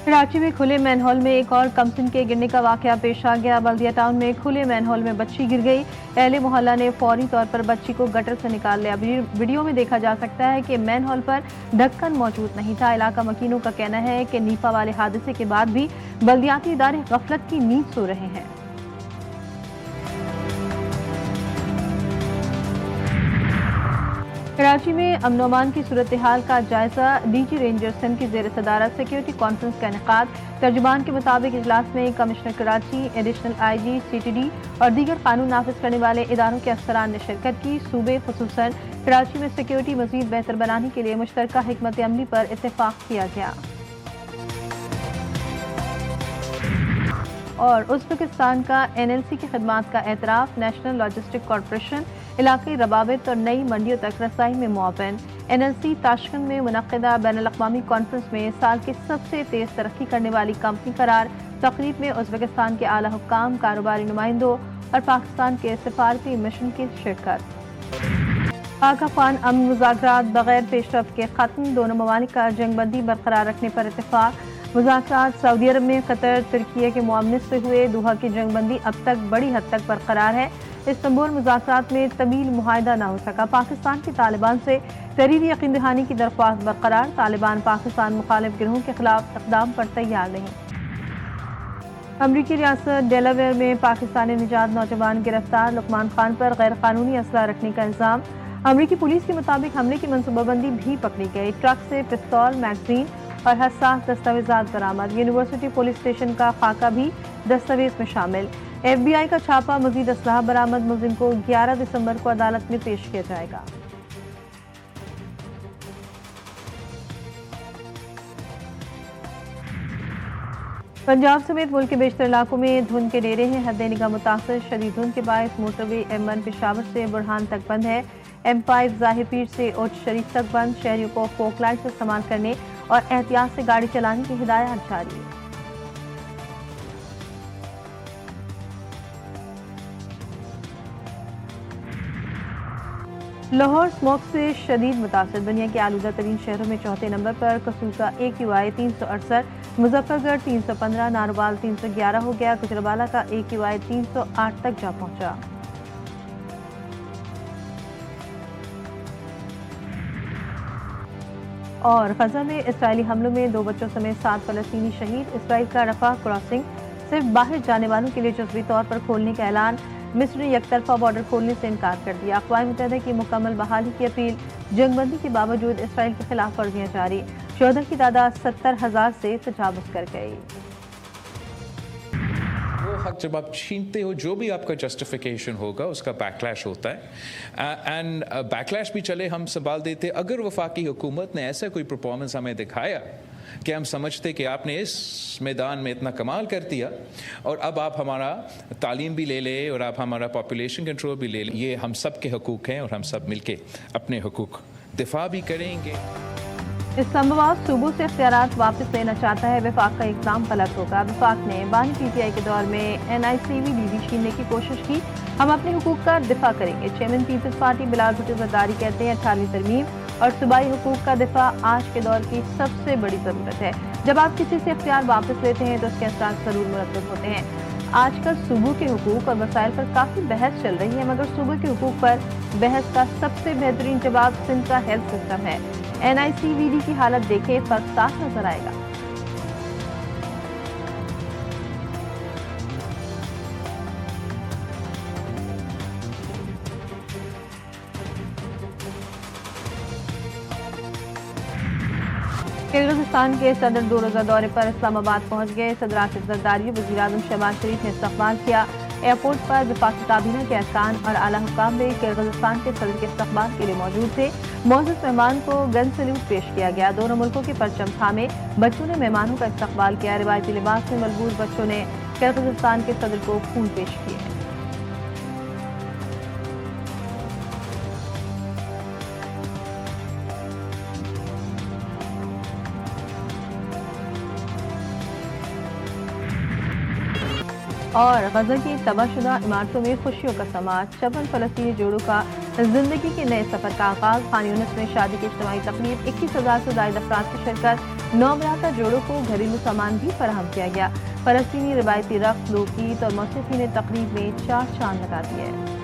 कराची में खुले मैनहोल में एक और कमसिन के गिरने का वाकया पेश आ गया। बल्दिया टाउन में खुले मैनहोल में बच्ची गिर गई। अहले मोहल्ला ने फौरी तौर पर बच्ची को गटर से निकाल लिया। वीडियो में देखा जा सकता है कि मैनहोल पर ढक्कन मौजूद नहीं था। इलाका मकीनों का कहना है कि नीपा वाले हादसे के बाद भी बल्दियाती इदारे गफलत की नींद सो रहे हैं। कराची में अमन अमान की सूरत हाल का जायजा। डीजी रेंजर सिंध की जेर सदारत सिक्योरिटी कॉन्फ्रेंस का इनेकाद। तर्जुमान के मुताबिक इजलास में commissioner Karachi, additional IG, CTD और दीगर कानून नाफिज करने वाले इदारों के अफसरान ने शिरकत की। सूबे खुसूसन कराची में सिक्योरिटी मजीद बेहतर बनाने के लिए मुश्तरका हिकमत अमली पर इत्तेफाक किया गया। और उज़्बेकिस्तान का NLC की खिदमात का एतराफ़। नेशनल लॉजिस्टिक कॉरपोरेशन इलाक़ाई रवाबित और नई मंडियों तक रसाई में मुआवन। NLC ताशकंद में मुनक़्क़िदा बैनुल-अक़वामी कॉन्फ्रेंस में साल की सबसे तेज़ तरक्की करने वाली कंपनी करार। तक़रीब में उज़्बेकिस्तान के आला हुक्काम, कारोबारी नुमाइंदों और पाकिस्तान के सफारती मिशन की शिरकत। पाक अफ़गान अमन मुज़ाकरात बग़ैर पेशरफ़्त के ख़त्म। दोनों ममालिक का जंगबंदी बरकरार रखने पर इत्तेफ़ाक। मुज़ाकरात सऊदी अरब में कतर, तुर्की के मुआवनत से हुए। दोहा की जंगबंदी अब तक बड़ी हद तक बरकरार है। इस्तांबुल मुज़ाकरात में तवील मुआहिदा न हो सका। पाकिस्तान की तालिबान से तहरीरी यकीन दहानी की दरख्वास्त बरकरार। तालिबान पाकिस्तान मुखालिफ गिरोहों के खिलाफ इक़दाम पर तैयार नहीं। अमरीकी रियासत डेलावेयर में पाकिस्तानी निजात नौजवान गिरफ्तार। लुकमान खान पर गैर कानूनी असला रखने का इल्ज़ाम। अमरीकी पुलिस के मुताबिक हमले की मनसूबाबंदी भी पकड़ी गई। ट्रक से पिस्तौल, मैगजीन और हसास दस्तावेजात बरामद। यूनिवर्सिटी पुलिस स्टेशन का खाका भी दस्तावेज में शामिल। FBI का छापा, मजीद असलाह बरामद। मुलजिम को 11 दिसंबर को अदालत में पेश किया जाएगा। पंजाब समेत मुल्क के बेशतर इलाकों में धुंध के डेरे हैं। हद निगाह मुतासर। शदीद धुंध के बायस मोटरवे M1 पेशावर से बुरहान तक बंद है। M5 ज़ाहिर पीर से उच्च शरीफ तक बंद। शहरियों को फोक लाइट से इस्तेमाल करने और एहतियात से गाड़ी चलाने की हिदायत जारी है। लाहौर स्मोक से शदीद मुतासर। दुनिया के आलूदा तरीन शहरों में चौथे नंबर पर कसूसा AQI 368, मुजफ्फरगढ़ 315, नारोवाल 311 हो गया। गुजरावाला का AQI 308 तक जा पहुंचा। और गजा में इसराइली हमलों में 2 बच्चों समेत 7 फलस्तीनी शहीद। इसराइल का रफा क्रॉसिंग सिर्फ बाहर जाने वालों के लिए जुज़वी तौर पर खोलने का ऐलान। मिस्र ने यकतरफा बॉर्डर खोलने से इनकार कर दिया। अक़वाम मुत्तहिदा की मुकम्मल बहाली की अपील। जंगबंदी के बावजूद इसराइल के खिलाफ वर्जियां जारी। शोहदा की तादाद 70,000 से तजावुज़ कर गई। हक जब आप छीनते हो, जो भी आपका जस्टिफिकेशन होगा उसका बैकलैश होता है। एंड बैकलैश भी चले हम संभाल देते। अगर वफाकी हुकूमत ने ऐसा कोई परफॉर्मेंस हमें दिखाया कि हम समझते कि आपने इस मैदान में इतना कमाल कर दिया और अब आप हमारा तालीम भी ले लें और आप हमारा पॉपुलेशन कंट्रोल भी ले लें, ये हम सब के हकूक़ हैं और हम सब मिलके अपने हकूक़ दिफा भी करेंगे। इस्लामाबाद सूबों से इख्तियारात वापस लेना चाहता है। वफाक का इक़दाम गलत होगा। वफाक ने बानी PTI के दौर में NICVDD छीनने की कोशिश की। हम अपने हुकूक का दिफा करेंगे। चेयरमैन पीपल्स पार्टी बिलाल भुट्टो ज़रदारी कहते हैं 18वीं तरमीम और सूबाई हुकूक का दिफा आज के दौर की सबसे बड़ी ज़रूरत है। जब आप किसी से इख्तियार वापस लेते हैं तो उसके असरात ज़रूर मुरतब होते हैं। आजकल सूबों के हुकूक और मसाइल पर काफ़ी बहस चल रही है, मगर सूबों के हुकूक पर बहस का सबसे बेहतरीन जवाब सिंध का हेल्थ सिस्टम है। NICVD की हालत देखे, फर्क साफ नजर आएगा। किर्गिज़स्तान के सदर 2 रोज़ा दौरे पर इस्लामाबाद पहुंच गए। सदर आसिफ ज़रदारी, वज़ीर-ए-आज़म शहबाज शरीफ ने इस्तक़बाल किया। एयरपोर्ट पर वफाकी काबीना के अरकान और आला हुक्काम भी किर्गिज़स्तान के सदर के इस्तक़बाल के लिए मौजूद थे। मौजूद मेहमान को गन सल्यूट पेश किया गया। दोनों मुल्कों के परचम थामे बच्चों ने मेहमानों का इस्तक़बाल किया। रिवायती लिबास में मलबूस बच्चों ने किर्गिज़स्तान के सदर को फूल पेश किए। और गजा की तबाहशुदा इमारतों में खुशियों का समाज। 56 फलस्तीनी जोड़ों का जिंदगी के नए सफर का आगाज। खान यूनिस में शादी की इज्तिमाई तकरीब। 21,000 से ज़ायद अफराद की शिरकत। नौबराता जोड़ों को घरेलू सामान भी फराहम किया गया। फलस्तीनी रिवायती रक्स, लोकगीत और मौसीकी ने तकरीब में चार चांद लगा दिए।